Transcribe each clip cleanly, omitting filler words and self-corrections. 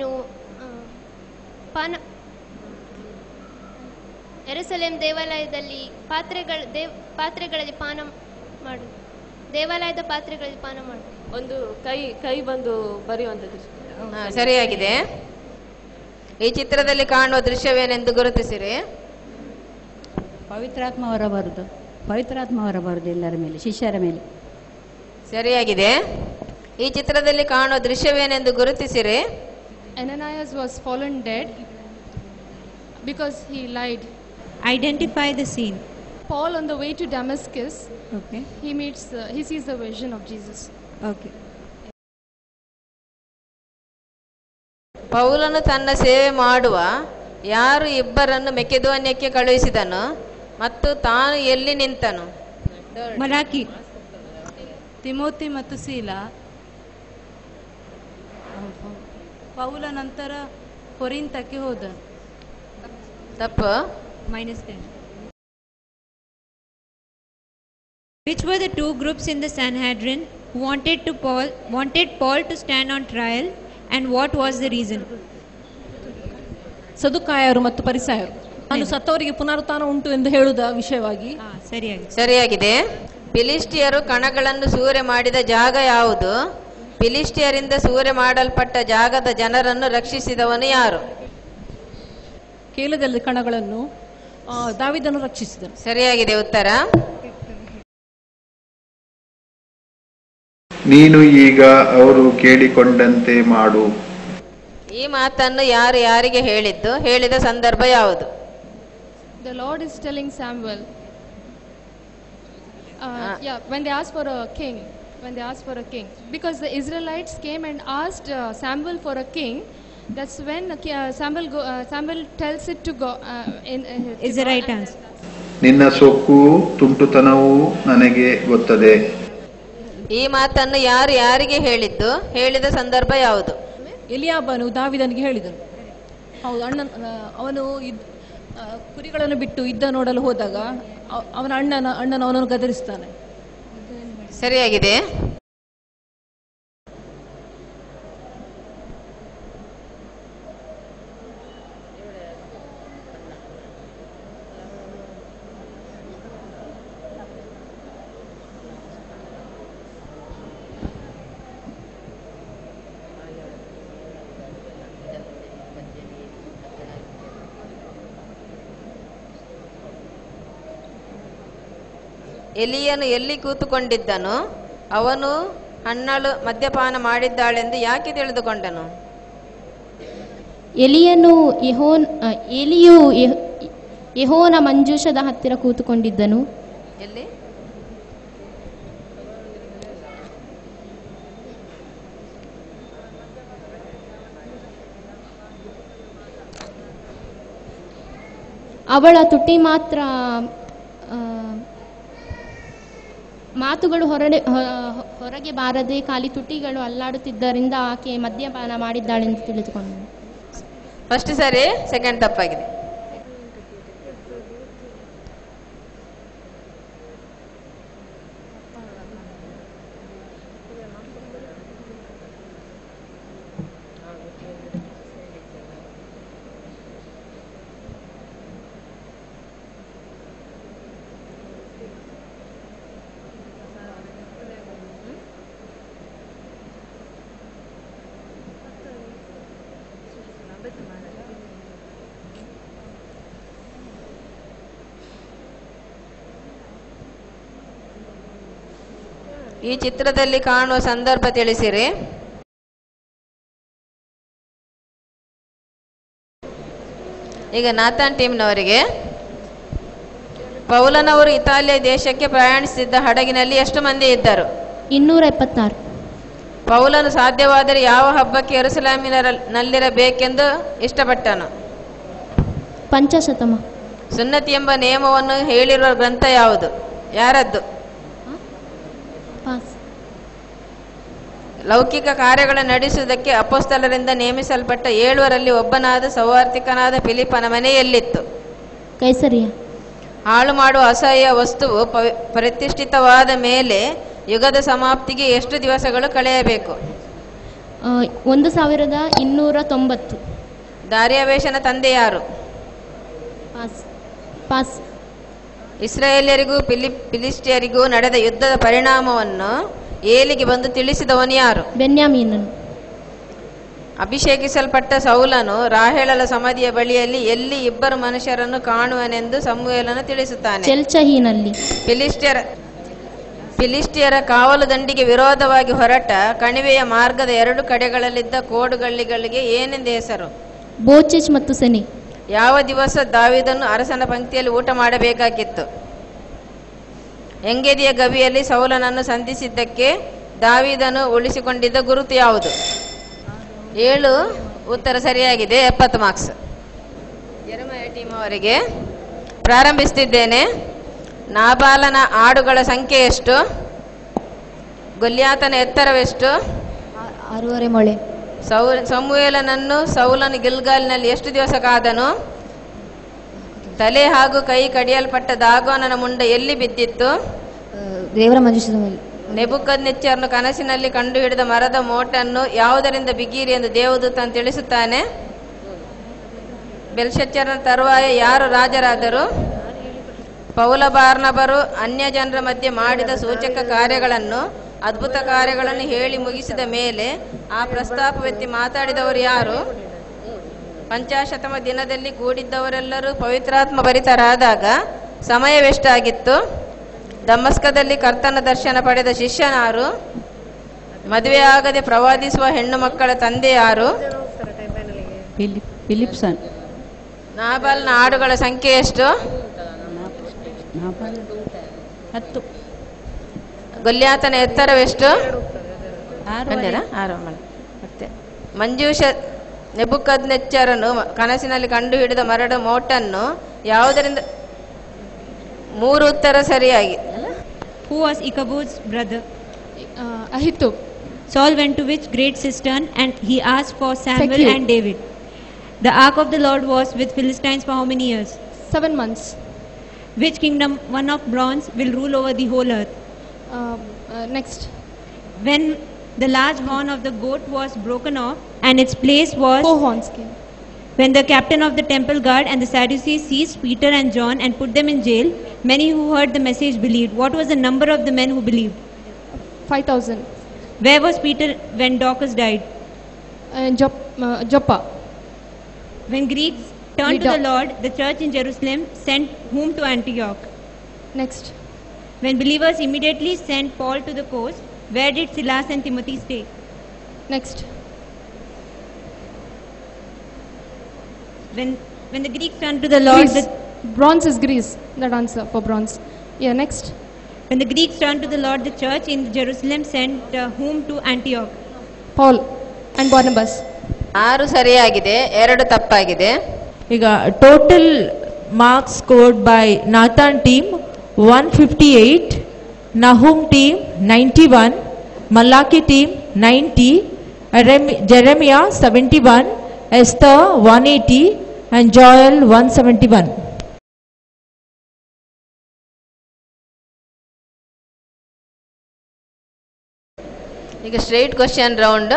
ಅವನು ಪಾನ ಯೆರೂಸಲೇಮ್ ದೇವಾಲಯದಲ್ಲಿ ಪಾತ್ರೆಗಳಲ್ಲಿ ಪಾನ ಮಾಡು, ದೇವಾಲಯದ ಪಾತ್ರೆಗಳಲ್ಲಿ ಪಾನ ಮಾಡು. ಒಂದು ಕೈ ಬಂದು ಬರೆಯುವಂಥದ್ದು. ಸರಿಯಾಗಿದೆ. ಈ ಚಿತ್ರದಲ್ಲಿ ಕಾಣುವ ದೃಶ್ಯವೇನೆಂದು ಗುರುತಿಸಿರಿ. ಪವಿತ್ರಾತ್ಮ ಹೊರಬರುವುದು ಎಲ್ಲರ ಮೇಲೆ, ಶಿಷ್ಯರ ಮೇಲೆ. ಸರಿಯಾಗಿದೆ. ಈ ಚಿತ್ರದಲ್ಲಿ ಕಾಣುವ ದೃಶ್ಯವೇನೆಂದು ಗುರುತಿಸಿರಿ. Ananias was fallen dead because he lied. Identify the scene. Paul on the way to Damascus, Okay. he sees the vision of Jesus. Okay. ಪೌಲನು ತನ್ನ ಸೇವೆ ಮಾಡುವ ಯಾರು ಇಬ್ಬರನ್ನು ಮೆಕೆದೋನ್ಯಕ್ಕೆ ಕಳುಹಿಸಿದನು ಮತ್ತು ತಾನು ಎಲ್ಲಿ ನಿಂತನು? ಮಲಾಕಿ. ತಿಮೋತಿ ಮತ್ತು ಸೀಲ. ಪೌಲ ನಂತರ ಕೊರಿಂತಕ್ಕೆ ಹೋದ. ತಪ್ಪು. -10. Which were the two groups in the Sanhedrin who wanted Paul to stand on trial, and what was the reason? ಸದುಕಾಯರು ಮತ್ತು ಪರಿಸಾಯರು. ನಾನು ಸತ್ತವರಿಗೆ ಪುನರುತ್ಥಾನ ಉಂಟು ಎಂದು ಹೇಳುವ ವಿಷಯವಾಗಿ. ಸರಿಯಾಗಿದೆ. ಫಿಲಿಸ್ಟಿಯರು ಕಣಗಳನ್ನು ಸೂರೆ ಮಾಡಿದ ಜಾಗ ಯಾವುದು? ಫಿಲಿಸ್ಟಿಯರಿಂದ ಸೂರೆ ಮಾಡಲ್ಪಟ್ಟ ಜಾಗದ ಜನರನ್ನು ರಕ್ಷಿಸಿದವನು ಯಾರು? ಕೇಲದಲ್ಲಿ ಕಣಗಳನ್ನು ದಾವೀದನು ರಕ್ಷಿಸಿದನು. ಸರಿಯಾಗಿದೆ ಉತ್ತರ. ನೀನು ಈಗ ಅವರು ಕೇಳಿಕೊಂಡಂತೆ ಮಾಡು. ಈ ಮಾತನ್ನು ಯಾರು ಯಾರಿಗೆ ಹೇಳಿದ್ದು? ಹೇಳಿದ ಸಂದರ್ಭ ಯಾವುದು? The Lord is telling Samuel, when they asked for a king, because the Israelites came and asked Samuel for a king. That's when Samuel tells it to go. Is the right answer. ನಿನ್ನ ಸೊಕ್ಕು ತುಂಟುತನವೂ ನನಗೆ ಗೊತ್ತದೆ. ಈ ಮಾತನ್ನು ಯಾರು ಯಾರಿಗೆ ಹೇಳಿದ್ದು? ಹೇಳಿದ ಸಂದರ್ಭ ಯಾವುದು? ಎಲಿಯಾಬನು ದಾವೀದನಿಗೆ ಹೇಳಿದನು. ಹೌದು, ಅವನು ಕುರಿಗಳನ್ನು ಬಿಟ್ಟು ಯುದ್ಧ ನೋಡಲು ಹೋದಾಗ ಅವನ ಅಣ್ಣನ ಅವನನ್ನು ಗದರಿಸ್ತಾನೆ. ಸರಿಯಾಗಿದೆ. ಎಲಿಯನು ಎಲ್ಲಿ ಕೂತುಕೊಂಡಿದ್ದನು? ಅವನು ಹಣ್ಣಳು ಮದ್ಯಪಾನ ಮಾಡಿದ್ದಾಳೆಂದು ಯಾಕೆ ತಿಳಿದುಕೊಂಡನು? ಎಲಿಯು ಯೆಹೋವನ ಮಂಜೂಷದ ಹತ್ತಿರ ಕೂತುಕೊಂಡಿದ್ದನು. ಎಲ್ಲಿ? ಅವಳ ತುಟಿ ಮಾತ್ರ ಮಾತುಗಳು ಹೊರಗೆ ಬಾರದೆ ಖಾಲಿ ತುಟಿಗಳು ಅಲ್ಲಾಡುತ್ತಿದ್ದರಿಂದ ಆಕೆ ಮದ್ಯಪಾನ ಮಾಡಿದ್ದಾಳೆಂದು ತಿಳಿದುಕೊಂಡನು. ಫಸ್ಟ್ ಸರಿ, ಸೆಕೆಂಡ್ ತಪ್ಪಾಗಿದೆ. ಈ ಚಿತ್ರದಲ್ಲಿ ಕಾಣುವ ಸಂದರ್ಭ ತಿಳಿಸಿರಿ. ಈಗ ನಾಥನ್ ಟೀಮ್ನವರಿಗೆ, ಪೌಲನವರು ಇತಾಲಿಯ ದೇಶಕ್ಕೆ ಪ್ರಯಾಣಿಸಿದ್ದ ಹಡಗಿನಲ್ಲಿ ಎಷ್ಟು ಮಂದಿ ಇದ್ದರು? 276. ಪೌಲನು ಸಾಧ್ಯವಾದರೆ ಯಾವ ಹಬ್ಬಕ್ಕೆ ಯೆರೂಸಲೇಮಿನಲ್ಲಿರಬೇಕೆಂದು ಇಷ್ಟಪಟ್ಟನು? ಪಂಚಶತಮ. ಸುನ್ನತಿ ಎಂಬ ನಿಯಮವನ್ನು ಹೇಳಿರುವ ಗ್ರಂಥ ಯಾವುದು? ಯಾರದ್ದು? ಲೌಕಿಕ ಕಾರ್ಯಗಳನ್ನು ನಡೆಸುವುದಕ್ಕೆ ಅಪೊಸ್ತಲರಿಂದ ನೇಮಿಸಲ್ಪಟ್ಟ 7 ಒಬ್ಬನಾದ ಸೌವಾರ್ತಿಕನಾದ ಫಿಲಿಪ್ಪನ ಮನೆಯಲ್ಲಿತ್ತು? ಕೈಸರಿಯ. ಹಾಳು ಮಾಡುವ ಅಸಹ್ಯ ವಸ್ತುವು ಪ್ರತಿಷ್ಠಿತವಾದ ಮೇಲೆ ಯುಗದ ಸಮಾಪ್ತಿಗೆ ಎಷ್ಟು ದಿವಸಗಳು ಕಳೆಯಬೇಕು? 1290. ದಾರ್ಯಾವೇಶನ ತಂದೆ ಯಾರು? Pass pass. ಇಸ್ರಾಯೇಲ್ಯರಿಗೂ ಫಿಲಿಸ್ಟಿಯರಿಗೂ ನಡೆದ ಯುದ್ಧದ ಪರಿಣಾಮವನ್ನು ಏಲಿಗೆ ಬಂದು ತಿಳಿಸಿದವನು ಯಾರು? ಬೆನ್ಯಾಮೀನನು. ಅಭಿಷೇಕಿಸಲ್ಪಟ್ಟ ಸೌಲನು ರಾಹೇಲಳ ಸಮಾಧಿಯ ಬಳಿಯಲ್ಲಿ ಎಲ್ಲಿ ಇಬ್ಬರು ಮನುಷ್ಯರನ್ನು ಕಾಣುವನೆಂದು ಸಮುವೇಲನು ತಿಳಿಸುತ್ತಾನೆ. ಚೆಲ್ಚಹೀನಲ್ಲಿ. ಫಿಲಿಸ್ಟಿಯರ ಕಾವಲು ದಂಡಿಗೆ ವಿರೋಧವಾಗಿ ಹೊರಟ ಕಣಿವೆಯ ಮಾರ್ಗದ 2 ಕಡೆಗಳಲ್ಲಿದ್ದ ಕೋಡುಗಳ್ಳಿಗಳಿಗೆ ಏನೆಂದು ಹೆಸರು? ಬೋಚೆಚ್ ಮತ್ತು ಸೆನಿ. ಯಾವ ದಿವಸ ದಾವೀದನು ಅರಸನ ಪಂಕ್ತಿಯಲ್ಲಿ ಊಟ ಮಾಡಬೇಕಾಗಿತ್ತು? ಎಂಗೆದಿಯ ಗವಿಯಲ್ಲಿ ಸೌಲನನ್ನು ಸಂಧಿಸಿದ್ದಕ್ಕೆ ದಾವೀದನು ಉಳಿಸಿಕೊಂಡಿದ್ದ ಗುರುತು ಯಾವುದು? 7 ಉತ್ತರ ಸರಿಯಾಗಿದೆ. 70 ಮಾರ್ಕ್ಸ್. ಜೆರೆಮಯ ಟೀಮ್ ಅವರಿಗೆ ಪ್ರಾರಂಭಿಸುತ್ತಿದ್ದೇನೆ. ನಾಬಾಲನ ಆಡುಗಳ ಸಂಖ್ಯೆ ಎಷ್ಟು? ಗೊಲ್ಯಾತನ ಎತ್ತರವೆಷ್ಟು? 6.5 ಮೊಳೆ. ಸಮುವೇಲನನ್ನು ಸೌಲನು ಗಿಲ್ಗಾಲಿನಲ್ಲಿ ಎಷ್ಟು ದಿವಸ ಕಾದನು? ತಲೆ ಹಾಗೂ ಕೈ ಕಡಿಯಲ್ಪಟ್ಟ ದಾಗೋನನ ಮುಂಡೆ ಎಲ್ಲಿ ಬಿದ್ದಿತ್ತು? ದೇವರ ಮಂಜೂಷದ ಮೇಲೆ. ನೆಬೂಕದ್ನೆಚ್ಚರನು ಕನಸಿನಲ್ಲಿ ಕಂಡುಹಿಡಿದ ಮರದ ಮೋಟನ್ನು ಯಾವುದರಿಂದ ಬಿಗಿರಿ ಎಂದು ದೇವದೂತನು ತಿಳಿಸುತ್ತಾನೆ. ಬೆಲ್ಶಚ್ಚರನ ತರುವಾಯ ಯಾರು ರಾಜರಾದರು? ಪೌಲ ಬಾರ್ನಬರು ಅನ್ಯ ಜನರ ಮಧ್ಯೆ ಮಾಡಿದ ಸೂಚಕ ಕಾರ್ಯಗಳನ್ನು, ಅದ್ಭುತ ಕಾರ್ಯಗಳನ್ನು ಹೇಳಿ ಮುಗಿಸಿದ ಮೇಲೆ ಆ ಪ್ರಸ್ತಾಪವೆತ್ತಿ ಮಾತಾಡಿದವರು ಯಾರು? ಪಂಚಾಶತಮ ದಿನದಲ್ಲಿ ಕೂಡಿದ್ದವರೆಲ್ಲರೂ ಪವಿತ್ರಾತ್ಮ ಭರಿತರಾದಾಗ ಸಮಯವೆಷ್ಟಾಗಿತ್ತು? ದಮಸ್ಕದಲ್ಲಿ ಕರ್ತನ ದರ್ಶನ ಪಡೆದ ಶಿಷ್ಯನಾರು? ಮದುವೆಯಾಗದೆ ಪ್ರವಾದಿಸುವ ಹೆಣ್ಣು ಮಕ್ಕಳ ತಂದೆ ಯಾರು? ಫಿಲಿಪ್ಸನ್. ನಾಬಾಲ್ನ ಆಡುಗಳ ಸಂಖ್ಯೆ ಎಷ್ಟು? 10. ಗೊಲ್ಯಾತನ ಎತ್ತರವೆಷ್ಟು? 6. ಮತ್ತೆ ಮಂಜೂಷ ನೆಬೂಕದ್ನೆಚ್ಚರನು ಕನಸಿನಲ್ಲಿ ಕಂಡು ಹಿಡಿದ ಮರದ ಮೋಟನ್ನು ಯಾವುದರಿಂದ? 3 ಉತ್ತರ ಸರಿಯಾಗಿ. Who was Ichabod's brother? Ahitub. Saul went to which great cistern and he asked for Samuel Secure. and David. The ark of the Lord was with Philistines for how many years? 7 months. Which kingdom, one of bronze, will rule over the whole earth? Next. When the large horn of the goat was broken off and its place was 4 horns came. when the captain of the temple guard and the Sadducees seized Peter and John and put them in jail, many who heard the message believed. What was the number of the men who believed? 5,000. Where was Peter when Dorcas died? Joppa. When Greeks turned to Lydda. the Lord, the church in Jerusalem sent whom to Antioch? Next. When believers immediately sent Paul to the coast, where did Silas and Timothy stay? Next. When the Greeks turned to the Lord, Greece. Bronze is Greece. That answer for bronze. Yeah, next. when the Greeks turned to the Lord, the church in Jerusalem sent whom to Antioch? Paul and Barnabas. 6 ಸರಿಯಾಗಿದೆ, 2 ತಪ್ಪಾಗಿದೆ. ಈಗ total marks scored by Nathan team 158, Nahum team 91, Malachi team 90, Jeremiah 71, Esther 180 and Joel 171. ಈಗ straight question round.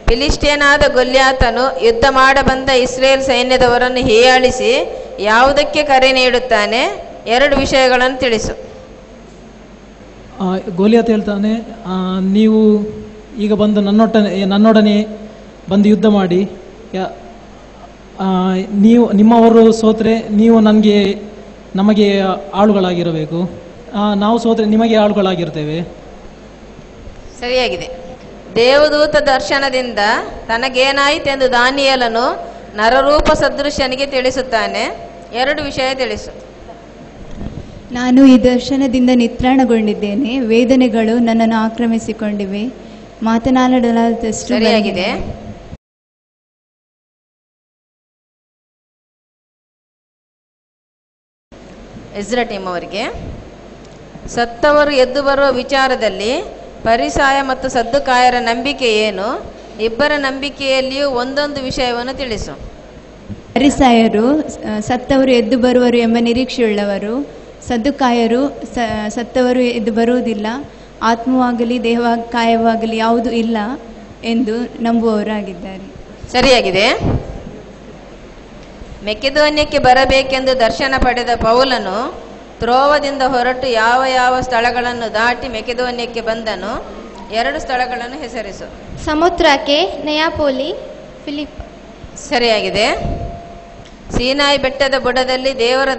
ಫಿಲಿಸ್ಟಿಯನಾದ ಗೊಲ್ಯಾತನು ಯುದ್ಧ ಮಾಡಬಂದ Israel ಸೈನ್ಯದವರನ್ನು ಹೀಯಾಳಿಸಿ ಯಾವುದಕ್ಕೆ ಕರೆ ನೀಡುತ್ತಾನೆ? 2 ವಿಷಯಗಳನ್ನು ತಿಳಿಸು. ಗೋಲಿಯಾತ್ ಹೇಳ್ತಾನೆ, ನೀವು ಈಗ ಬಂದು ನನ್ನೊಡನೆ ಬಂದು ಯುದ್ಧ ಮಾಡಿ, ನಿಮ್ಮವರು ಸೋತ್ರೆ ನೀವು ನಮಗೆ ಆಳುಗಳಾಗಿರಬೇಕು, ನಾವು ಸೋತ್ರೆ ನಿಮಗೆ ಆಳುಗಳಾಗಿರ್ತೇವೆ. ಸರಿಯಾಗಿದೆ. ದೇವದೂತ ದರ್ಶನದಿಂದ ತನಗೇನಾಯಿತೆಂದು ದಾನಿಯೇಲನು ನರರೂಪ ಸದೃಶನಿಗೆ ತಿಳಿಸುತ್ತಾನೆ. 2 ವಿಷಯ ತಿಳಿಸು. ನಾನು ಈ ದರ್ಶನದಿಂದ ನಿತ್ರಾಣಗೊಂಡಿದ್ದೇನೆ, ವೇದನೆಗಳು ನನ್ನನ್ನು ಆಕ್ರಮಿಸಿಕೊಂಡಿವೆ, ಮಾತನಾಡಲಾದಷ್ಟು. ಸರಿಯಾಗಿದೆ. ಇಸ್ರಾ ಟೀಮ್ ಅವರಿಗೆ ಸತ್ತವರು ಎದ್ದು ಬರುವ ವಿಚಾರದಲ್ಲಿ ಪರಿಸಾಯ ಮತ್ತು ಸದ್ದುಕಾಯರ ನಂಬಿಕೆ ಏನು? ಇಬ್ಬರ ನಂಬಿಕೆಯಲ್ಲಿಯೂ ಒಂದೊಂದು ವಿಷಯವನ್ನು ತಿಳಿಸು. ಪರಿಸಾಯರು ಸತ್ತವರು ಎದ್ದು ಬರುವರು ಎಂಬ ನಿರೀಕ್ಷೆಯುಳ್ಳವರು, ಸದ್ದುಕಾಯರು ಸತ್ತವರು ಎದ್ದು ಬರುವುದಿಲ್ಲ, ಆತ್ಮವಾಗಲಿ ದೇಹ ಕಾಯವಾಗಲಿ ಯಾವುದು ಇಲ್ಲ ಎಂದು ನಂಬುವವರಾಗಿದ್ದಾರೆ. ಸರಿಯಾಗಿದೆ. ಮೆಕೆದೋನ್ಯಕ್ಕೆ ಬರಬೇಕೆಂದು ದರ್ಶನ ಪಡೆದ ಪೌಲನು ತ್ರೋವದಿಂದ ಹೊರಟು ಯಾವ ಯಾವ ಸ್ಥಳಗಳನ್ನು ದಾಟಿ ಮೆಕೆದೋನ್ಯಕ್ಕೆ ಬಂದನು? 2 ಸ್ಥಳಗಳನ್ನು ಹೆಸರಿಸು. ಸಮುದ್ರಕ್ಕೆ, ನೆಯಾಪೋಲಿ, ಫಿಲಿಪ್. ಸರಿಯಾಗಿದೆ. ಸೀನಾಯಿ ಬೆಟ್ಟದ ಬುಡದಲ್ಲಿ ದೇವರ